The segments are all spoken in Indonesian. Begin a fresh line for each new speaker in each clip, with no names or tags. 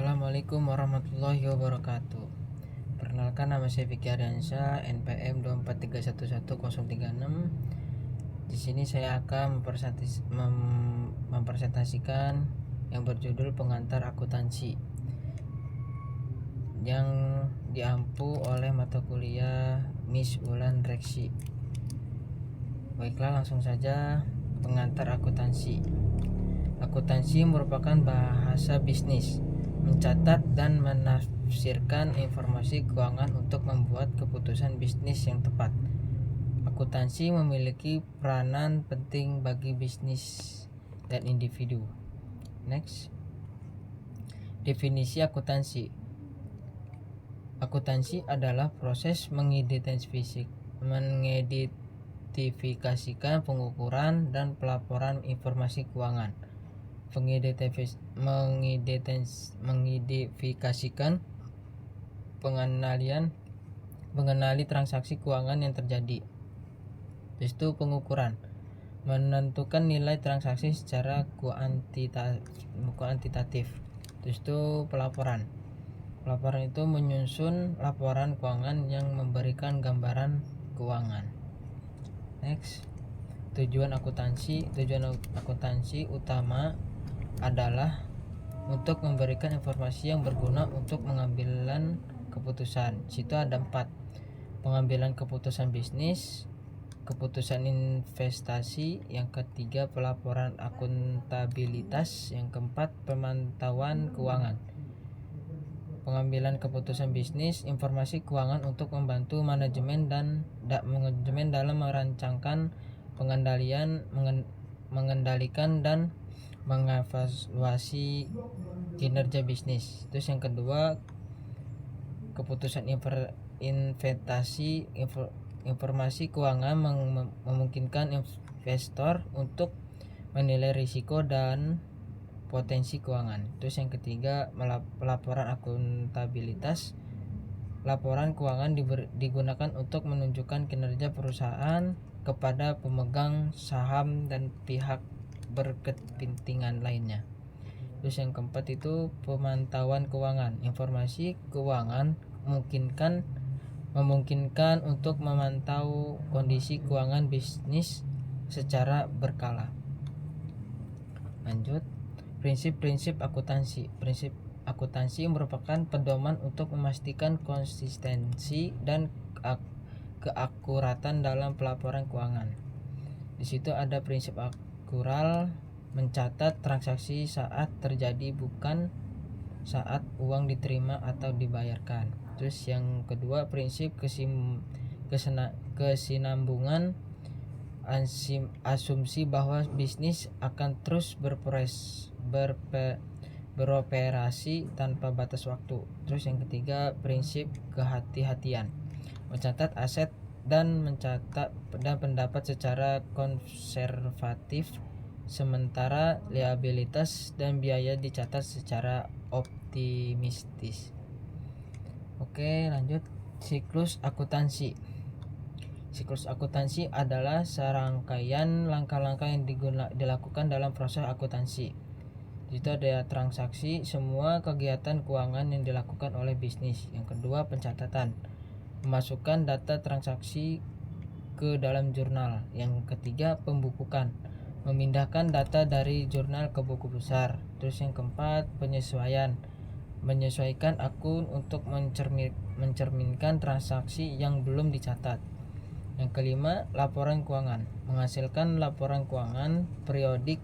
Assalamualaikum warahmatullahi wabarakatuh. Perkenalkan, nama saya Vicky Ardiansyah, NPM 243111036. Di sini saya akan mempresentasikan yang berjudul pengantar akuntansi yang diampu oleh mata kuliah Miss Ulan Reksi. Baiklah, langsung saja. Pengantar akuntansi. Akuntansi merupakan bahasa bisnis, mencatat dan menafsirkan informasi keuangan untuk membuat keputusan bisnis yang tepat. Akuntansi memiliki peranan penting bagi bisnis dan individu. Next. Definisi akuntansi. Akuntansi adalah proses mengidentifikasikan pengukuran dan pelaporan informasi keuangan, mengidentifikasikan mengenali transaksi keuangan yang terjadi. Terus itu pengukuran, menentukan nilai transaksi secara kuantitatif. Terus itu pelaporan itu menyusun laporan keuangan yang memberikan gambaran keuangan. Next. Tujuan akuntansi utama adalah untuk memberikan informasi yang berguna untuk pengambilan keputusan. Situ ada 4: pengambilan keputusan bisnis, keputusan investasi, yang ketiga pelaporan akuntabilitas, yang keempat pemantauan keuangan. Pengambilan keputusan bisnis, informasi keuangan untuk membantu manajemen dalam merancangkan mengendalikan dan mengevaluasi kinerja bisnis. Terus yang kedua, keputusan investasi, informasi keuangan memungkinkan investor untuk menilai risiko dan potensi keuangan. Terus yang ketiga, pelaporan akuntabilitas. Laporan keuangan digunakan untuk menunjukkan kinerja perusahaan kepada pemegang saham dan pihak berkepentingan lainnya. Terus yang keempat itu pemantauan keuangan. Informasi keuangan memungkinkan untuk memantau kondisi keuangan bisnis secara berkala. Lanjut. Prinsip-prinsip akuntansi. Prinsip akuntansi merupakan pedoman untuk memastikan konsistensi dan keakuratan dalam pelaporan keuangan. Di situ ada prinsip akural, mencatat transaksi saat terjadi, bukan saat uang diterima atau dibayarkan. Terus yang kedua, prinsip kesinambungan, asumsi bahwa bisnis akan terus beroperasi tanpa batas waktu. Terus yang ketiga, prinsip kehati-hatian, mencatat aset dan pendapat secara konservatif, sementara liabilitas dan biaya dicatat secara optimistis. Oke, lanjut. Siklus akuntansi. Siklus akuntansi adalah serangkaian langkah-langkah yang dilakukan dalam proses akuntansi. Itu ada transaksi, semua kegiatan keuangan yang dilakukan oleh bisnis. Yang kedua, pencatatan, memasukkan data transaksi ke dalam jurnal. Yang ketiga, pembukukan, memindahkan data dari jurnal ke buku besar. Terus yang keempat, menyesuaikan akun untuk mencerminkan transaksi yang belum dicatat. Yang kelima, laporan keuangan, menghasilkan laporan keuangan periodik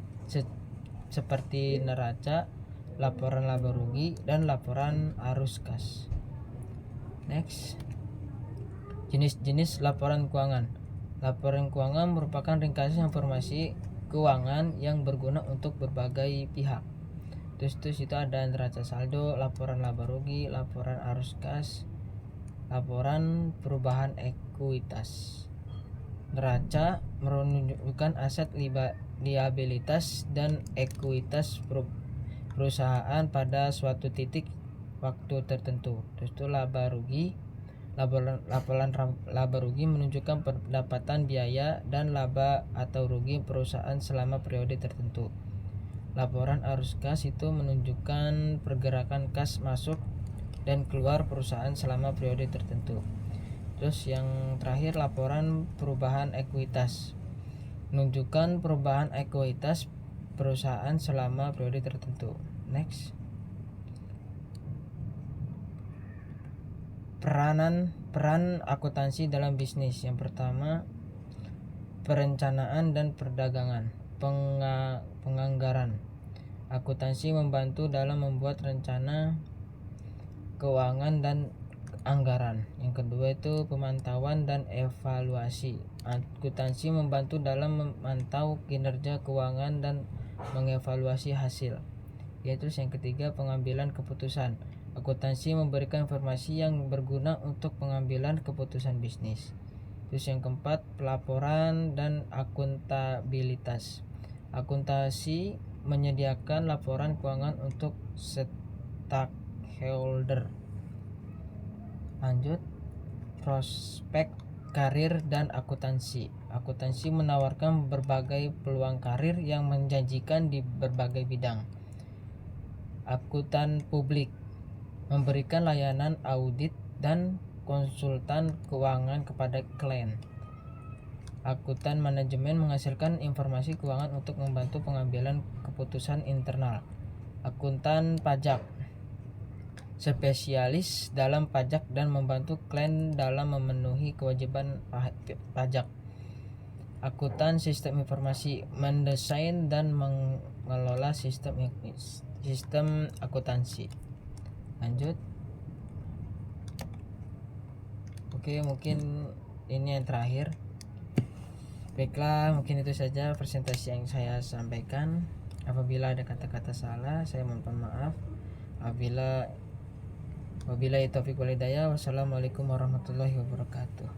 seperti neraca, laporan laba rugi, dan laporan arus kas. Next. Jenis-jenis laporan keuangan. Laporan keuangan merupakan ringkasan informasi keuangan yang berguna untuk berbagai pihak. Terus itu ada neraca saldo, laporan laba rugi, laporan arus kas, laporan perubahan ekuitas. Neraca menunjukkan aset, liabilitas, dan ekuitas perusahaan pada suatu titik waktu tertentu. Terus itu laba rugi. Laporan laba rugi menunjukkan pendapatan, biaya, dan laba atau rugi perusahaan selama periode tertentu. Laporan arus kas itu menunjukkan pergerakan kas masuk dan keluar perusahaan selama periode tertentu. Terus yang terakhir, laporan perubahan ekuitas, menunjukkan perubahan ekuitas perusahaan selama periode tertentu. Next. Peran akuntansi dalam bisnis. Yang pertama, perencanaan dan perdagangan. Penganggaran. Akuntansi membantu dalam membuat rencana keuangan dan anggaran. Yang kedua itu pemantauan dan evaluasi. Akuntansi membantu dalam memantau kinerja keuangan dan mengevaluasi hasil. Yaitu yang ketiga, pengambilan keputusan. Akuntansi memberikan informasi yang berguna untuk pengambilan keputusan bisnis. Terus yang keempat, pelaporan dan akuntabilitas. Akuntansi menyediakan laporan keuangan untuk stakeholder. Lanjut, prospek karir dan akuntansi. Akuntansi menawarkan berbagai peluang karir yang menjanjikan di berbagai bidang. Akuntan publik memberikan layanan audit dan konsultan keuangan kepada klien. Akuntan manajemen menghasilkan informasi keuangan untuk membantu pengambilan keputusan internal. Akuntan pajak spesialis dalam pajak dan membantu klien dalam memenuhi kewajiban pajak. Akuntan sistem informasi mendesain dan mengelola sistem akuntansi. Lanjut. Oke, mungkin ini yang terakhir. Baiklah, mungkin itu saja presentasi yang saya sampaikan. Apabila ada kata-kata salah, saya mohon maaf. Wabillahi taufiq wal hidayah. Wassalamualaikum warahmatullahi wabarakatuh.